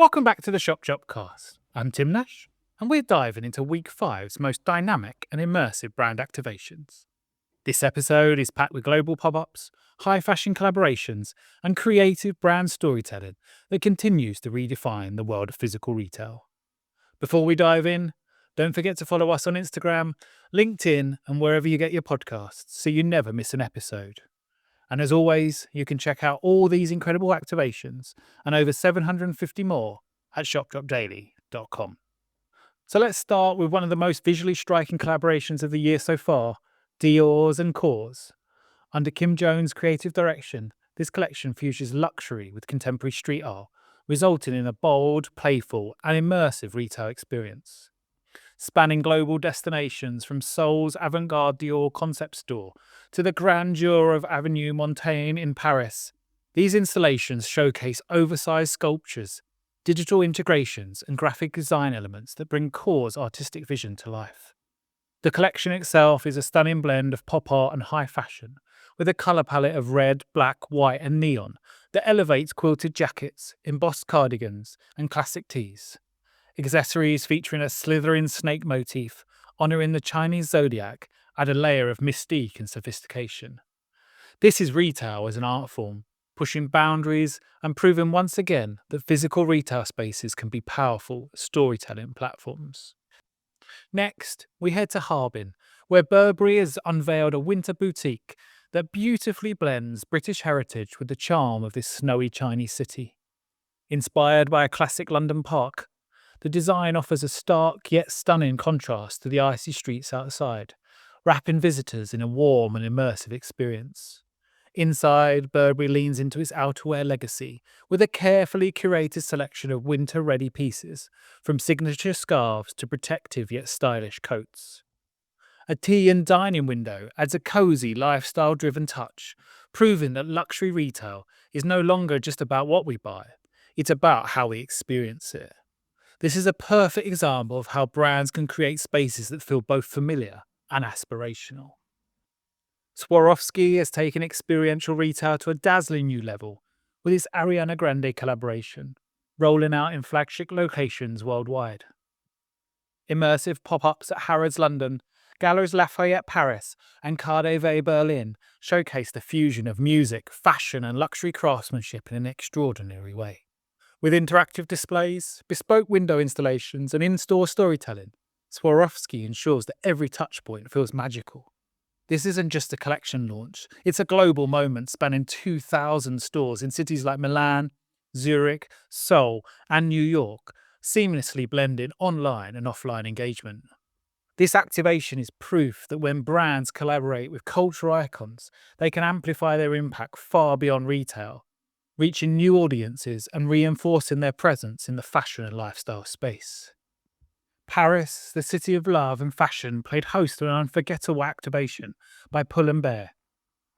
Welcome back to the Shop Dropcast. I'm Tim Nash, and we're diving into week 5's most dynamic and immersive brand activations. This episode is packed with global pop-ups, high fashion collaborations, and creative brand storytelling that continues to redefine the world of physical retail. Before we dive in, don't forget to follow us on Instagram, LinkedIn, and wherever you get your podcasts so you never miss an episode. And as always, you can check out all these incredible activations and over 750 more at shopdropdaily.com. So let's start with one of the most visually striking collaborations of the year so far, Dior's and KAWS. Under Kim Jones' creative direction, this collection fuses luxury with contemporary street art, resulting in a bold, playful, and immersive retail experience. Spanning global destinations from Seoul's avant-garde Dior concept store to the grandeur of Avenue Montaigne in Paris, these installations showcase oversized sculptures, digital integrations, and graphic design elements that bring KAWS' artistic vision to life. The collection itself is a stunning blend of pop art and high fashion, with a colour palette of red, black, white, and neon that elevates quilted jackets, embossed cardigans, and classic tees. Accessories featuring a slithering snake motif, honouring the Chinese zodiac, add a layer of mystique and sophistication. This is retail as an art form, pushing boundaries and proving once again that physical retail spaces can be powerful storytelling platforms. Next, we head to Harbin, where Burberry has unveiled a winter boutique that beautifully blends British heritage with the charm of this snowy Chinese city. Inspired by a classic London park, the design offers a stark yet stunning contrast to the icy streets outside, wrapping visitors in a warm and immersive experience. Inside, Burberry leans into its outerwear legacy with a carefully curated selection of winter-ready pieces, from signature scarves to protective yet stylish coats. A tea and dining window adds a cosy, lifestyle-driven touch, proving that luxury retail is no longer just about what we buy, it's about how we experience it. This is a perfect example of how brands can create spaces that feel both familiar and aspirational. Swarovski has taken experiential retail to a dazzling new level with its Ariana Grande collaboration, rolling out in flagship locations worldwide. Immersive pop-ups at Harrods London, Galeries Lafayette Paris, and Cardiff Berlin showcase the fusion of music, fashion, and luxury craftsmanship in an extraordinary way. With interactive displays, bespoke window installations, and in-store storytelling, Swarovski ensures that every touchpoint feels magical. This isn't just a collection launch, it's a global moment spanning 2,000 stores in cities like Milan, Zurich, Seoul, and New York, seamlessly blending online and offline engagement. This activation is proof that when brands collaborate with cultural icons, they can amplify their impact far beyond retail, reaching new audiences and reinforcing their presence in the fashion and lifestyle space. Paris, the city of love and fashion, played host to an unforgettable activation by Pull&Bear.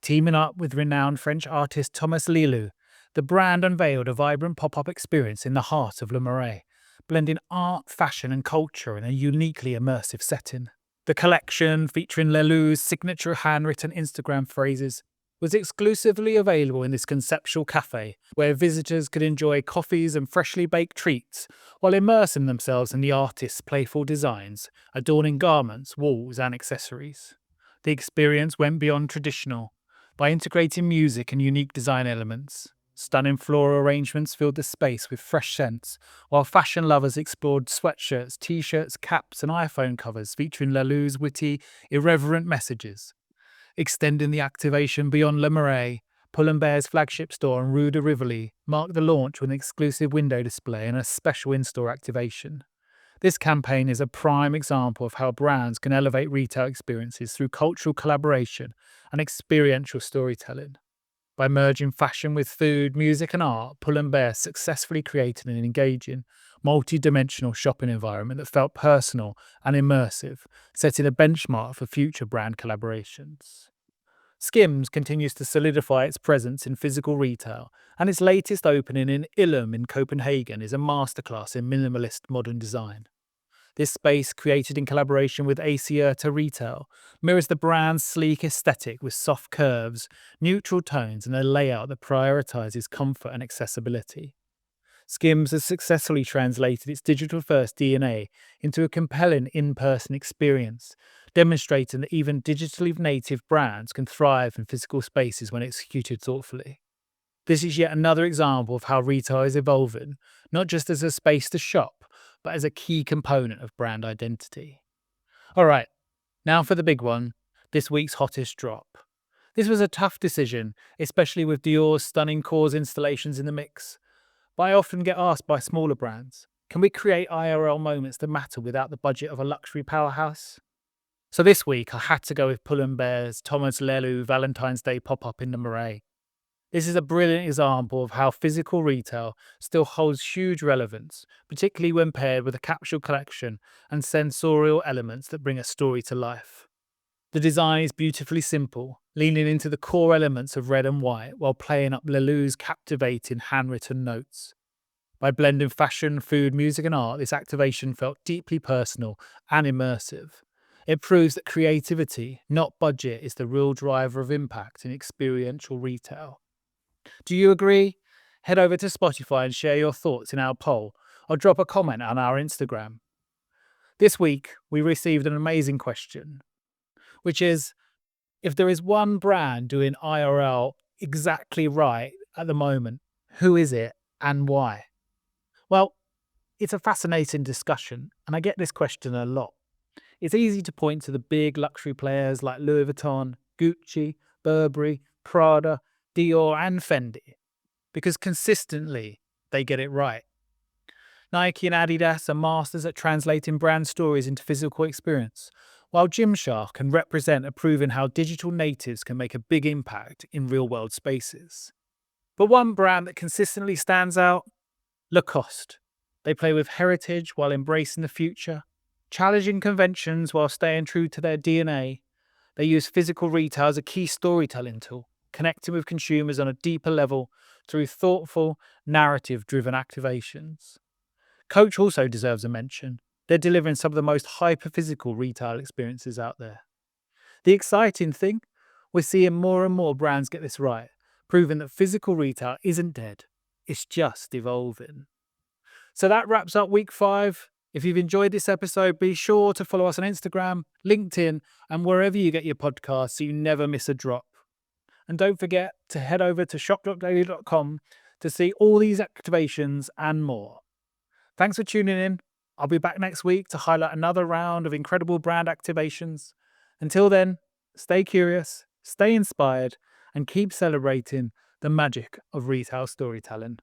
Teaming up with renowned French artist Thomas Lélu, the brand unveiled a vibrant pop-up experience in the heart of Le Marais, blending art, fashion and culture in a uniquely immersive setting. The collection, featuring Lélu's signature handwritten Instagram phrases, was exclusively available in this conceptual cafe, where visitors could enjoy coffees and freshly baked treats while immersing themselves in the artist's playful designs, adorning garments, walls, and accessories. The experience went beyond traditional by integrating music and unique design elements. Stunning floral arrangements filled the space with fresh scents, while fashion lovers explored sweatshirts, t-shirts, caps, and iPhone covers featuring Lélu's witty, irreverent messages. Extending the activation beyond Le Marais, Pull&Bear's flagship store in Rue de Rivoli marked the launch with an exclusive window display and a special in-store activation. This campaign is a prime example of how brands can elevate retail experiences through cultural collaboration and experiential storytelling. By merging fashion with food, music and art, Pull&Bear successfully created an engaging, multi-dimensional shopping environment that felt personal and immersive, setting a benchmark for future brand collaborations. SKIMS continues to solidify its presence in physical retail, and its latest opening in Ilum in Copenhagen is a masterclass in minimalist modern design. This space, created in collaboration with Curator Retail, mirrors the brand's sleek aesthetic with soft curves, neutral tones, and a layout that prioritizes comfort and accessibility. SKIMS has successfully translated its digital-first DNA into a compelling in-person experience, demonstrating that even digitally native brands can thrive in physical spaces when executed thoughtfully. This is yet another example of how retail is evolving, not just as a space to shop, but as a key component of brand identity. All right, now for the big one, this week's hottest drop. This was a tough decision, especially with Dior's stunning KAWS installations in the mix. But I often get asked by smaller brands, can we create IRL moments that matter without the budget of a luxury powerhouse? So this week I had to go with Pull&Bear's Thomas Lélu Valentine's Day pop-up in the Marais. This is a brilliant example of how physical retail still holds huge relevance, particularly when paired with a capsule collection and sensorial elements that bring a story to life. The design is beautifully simple, leaning into the core elements of red and white while playing up Lelou's captivating handwritten notes. By blending fashion, food, music, and art, this activation felt deeply personal and immersive. It proves that creativity, not budget, is the real driver of impact in experiential retail. Do you agree? Head over to Spotify and share your thoughts in our poll, or drop a comment on our Instagram. This week, we received an amazing question, which is, if there is one brand doing IRL exactly right at the moment, who is it and why? Well, it's a fascinating discussion, and I get this question a lot. It's easy to point to the big luxury players like Louis Vuitton, Gucci, Burberry, Prada, Dior, and Fendi, because consistently they get it right. Nike and Adidas are masters at translating brand stories into physical experience, while Gymshark can represent a proving how digital natives can make a big impact in real-world spaces. But one brand that consistently stands out? Lacoste. They play with heritage while embracing the future, challenging conventions while staying true to their DNA. They use physical retail as a key storytelling tool, connecting with consumers on a deeper level through thoughtful, narrative-driven activations. Coach also deserves a mention. They're delivering some of the most hyper-physical retail experiences out there. The exciting thing? We're seeing more and more brands get this right, proving that physical retail isn't dead. It's just evolving. So that wraps up week 5. If you've enjoyed this episode, be sure to follow us on Instagram, LinkedIn, and wherever you get your podcasts so you never miss a drop. And don't forget to head over to shopdropdaily.com to see all these activations and more. Thanks for tuning in. I'll be back next week to highlight another round of incredible brand activations. Until then, stay curious, stay inspired, and keep celebrating the magic of retail storytelling.